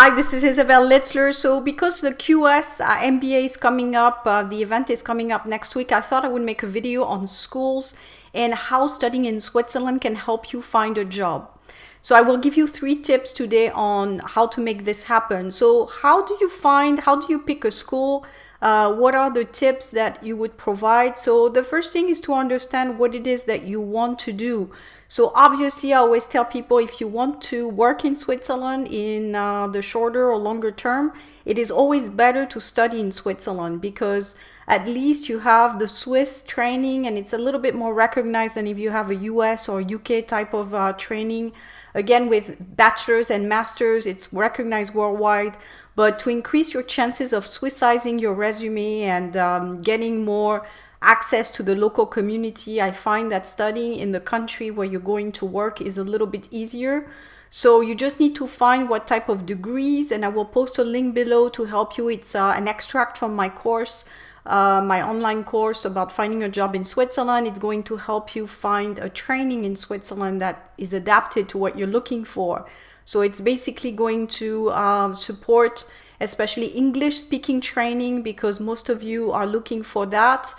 Hi, this is Isabel Litzler. So because the QS MBA is coming up, the event is coming up next week, I thought I would make a video on schools and how studying in Switzerland can help you find a job. So I will give you 3 tips today on how to make this happen. So how do you pick a school? What are the tips that you would provide? So the first thing is to understand what it is that you want to do. So obviously I always tell people, if you want to work in Switzerland in the shorter or longer term, it is always better to study in Switzerland because at least you have the Swiss training and it's a little bit more recognized than if you have a US or UK type of training. Again, with bachelor's and master's, it's recognized worldwide. But to increase your chances of Swissizing your resume and getting more access to the local community, I find that studying in the country where you're going to work is a little bit easier. So you just need to find what type of degrees, and I will post a link below to help you. It's an extract from my course, my online course about finding a job in Switzerland. It's going to help you find a training in Switzerland that is adapted to what you're looking for. So it's basically going to support especially English speaking training, because most of you are looking for that.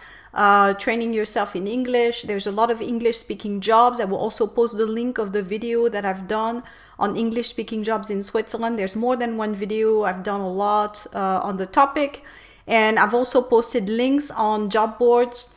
Training yourself in English. There's a lot of English speaking jobs. I will also post the link of the video that I've done on English speaking jobs in Switzerland. There's more than one video. I've done a lot on the topic, and I've also posted links on job boards.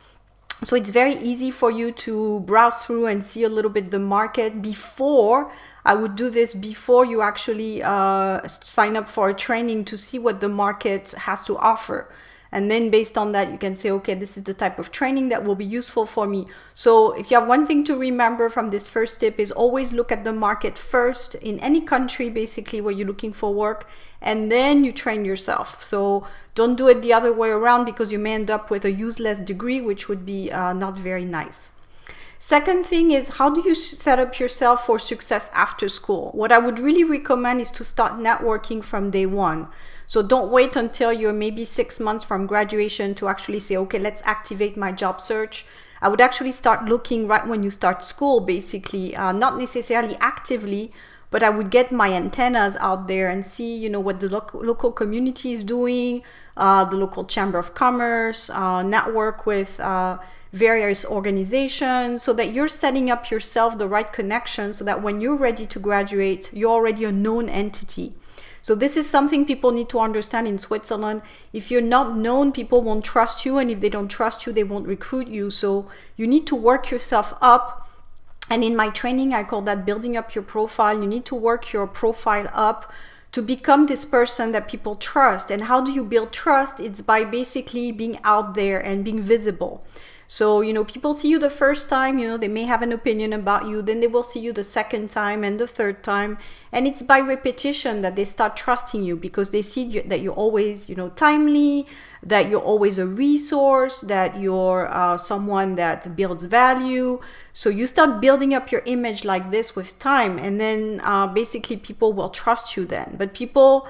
So it's very easy for you to browse through and see a little bit the market before. I would do this before you actually sign up for a training, to see what the market has to offer. And then based on that, you can say, okay, this is the type of training that will be useful for me. So if you have one thing to remember from this first tip, is always look at the market first in any country, basically, where you're looking for work, and then you train yourself. So don't do it the other way around, because you may end up with a useless degree, which would be not very nice. Second thing is, how do you set up yourself for success after school? What I would really recommend is to start networking from day one. So don't wait until you're maybe 6 months from graduation to actually say, okay, let's activate my job search. I would actually start looking right when you start school, basically, not necessarily actively, but I would get my antennas out there and see, what the local community is doing, the local chamber of commerce, network with various organizations, so that you're setting up yourself the right connection, so that when you're ready to graduate, you're already a known entity. So this is something people need to understand in Switzerland. If you're not known, people won't trust you, and if they don't trust you, they won't recruit you. So you need to work yourself up. And in my training, I call that building up your profile. You need to work your profile up to become this person that people trust. And how do you build trust? It's by basically being out there and being visible. So, people see you the first time, they may have an opinion about you, then they will see you the second time and the third time. And it's by repetition that they start trusting you, because they see that you're always, timely, that you're always a resource, that you're someone that builds value. So you start building up your image like this with time, and then basically people will trust you then. But people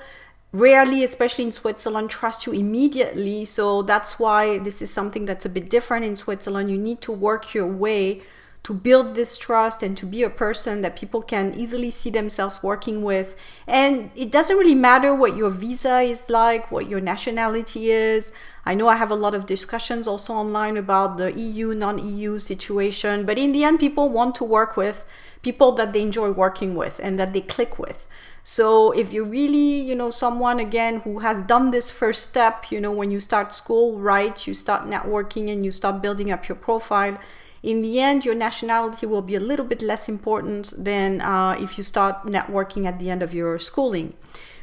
rarely, especially in Switzerland, trust you immediately. So that's why this is something that's a bit different in Switzerland. You need to work your way to build this trust and to be a person that people can easily see themselves working with. And it doesn't really matter what your visa is like, what your nationality is. I know I have a lot of discussions also online about the EU, non-EU situation, but in the end, people want to work with people that they enjoy working with and that they click with. So if you're really, someone, again, who has done this first step, when you start school, right, you start networking and you start building up your profile, in the end, your nationality will be a little bit less important than if you start networking at the end of your schooling.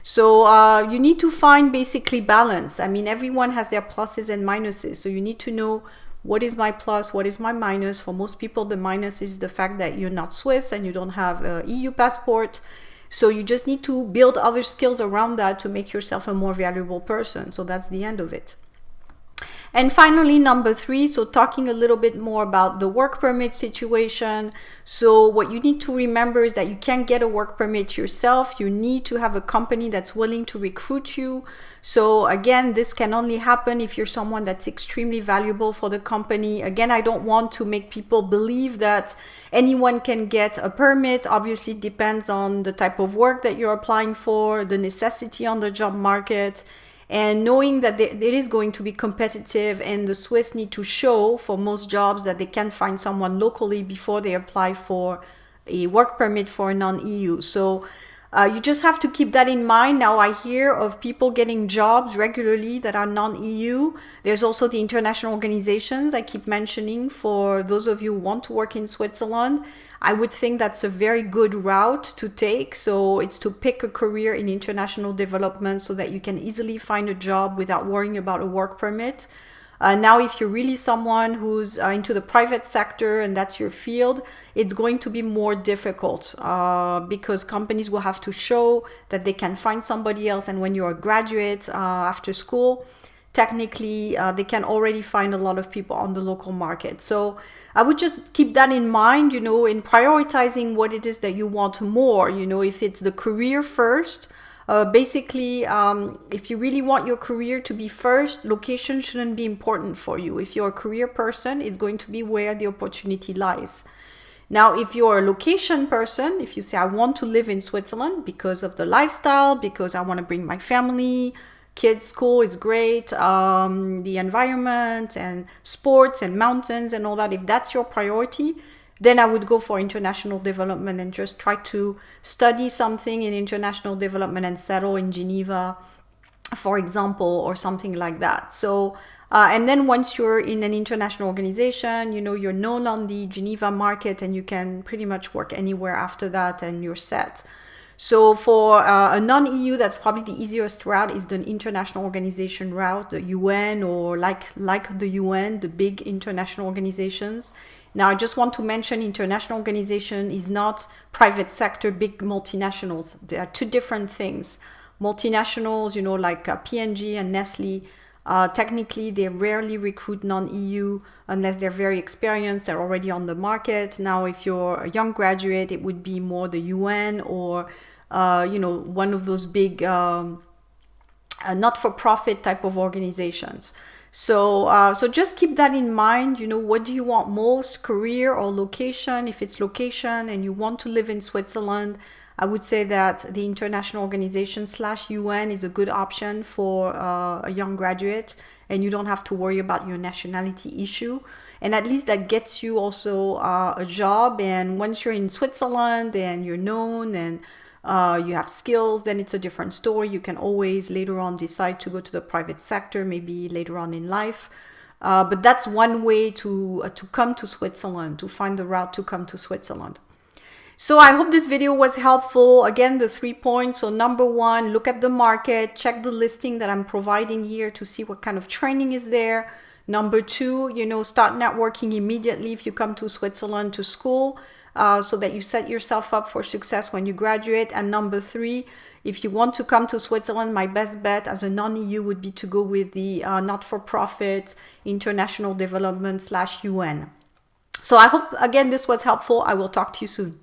So you need to find basically balance. I mean, everyone has their pluses and minuses. So you need to know, what is my plus, what is my minus. For most people, the minus is the fact that you're not Swiss and you don't have an EU passport. So you just need to build other skills around that to make yourself a more valuable person. So that's the end of it. And finally, number 3, so talking a little bit more about the work permit situation. So what you need to remember is that you can't get a work permit yourself. You need to have a company that's willing to recruit you. So again, this can only happen if you're someone that's extremely valuable for the company. Again, I don't want to make people believe that anyone can get a permit. Obviously, it depends on the type of work that you're applying for, the necessity on the job market, and knowing that it is going to be competitive, and the Swiss need to show for most jobs that they can find someone locally before they apply for a work permit for a non-EU. So you just have to keep that in mind. Now I hear of people getting jobs regularly that are non-EU. There's also the international organizations I keep mentioning for those of you who want to work in Switzerland. I would think that's a very good route to take. So it's to pick a career in international development so that you can easily find a job without worrying about a work permit. Now, if you're really someone who's into the private sector and that's your field, it's going to be more difficult because companies will have to show that they can find somebody else. And when you're a graduate after school, technically they can already find a lot of people on the local market. So I would just keep that in mind, in prioritizing what it is that you want more. If it's the career first, basically, if you really want your career to be first, location shouldn't be important for you. If you're a career person, it's going to be where the opportunity lies. Now, if you're a location person, if you say, I want to live in Switzerland because of the lifestyle, because I want to bring my family, kids' school is great, the environment and sports and mountains and all that, if that's your priority, then I would go for international development and just try to study something in international development and settle in Geneva, for example, or something like that. So, and then once you're in an international organization, you're known on the Geneva market and you can pretty much work anywhere after that and you're set. So for a non-EU, that's probably the easiest route is the international organization route, the UN, or like the UN, the big international organizations. Now, I just want to mention international organization is not private sector, big multinationals. They are two different things. Multinationals, like P&G and Nestle, technically they rarely recruit non-EU unless they're very experienced, they're already on the market. Now, if you're a young graduate, it would be more the UN or, one of those big not-for-profit type of organizations. So just keep that in mind. What do you want most, career or location? If it's location and you want to live in Switzerland, I would say that the international organization / UN is a good option for a young graduate, and you don't have to worry about your nationality issue. And at least that gets you also a job. And once you're in Switzerland and you're known and you have skills, then it's a different story. You can always later on decide to go to the private sector, maybe later on in life. But that's one way to come to Switzerland, to find the route to come to Switzerland. So I hope this video was helpful. Again, the 3 points. So number 1, look at the market, check the listing that I'm providing here to see what kind of training is there. Number 2, start networking immediately if you come to Switzerland to school, so that you set yourself up for success when you graduate. And number 3, if you want to come to Switzerland, my best bet as a non-EU would be to go with the not-for-profit international development / UN. So I hope, again, this was helpful. I will talk to you soon.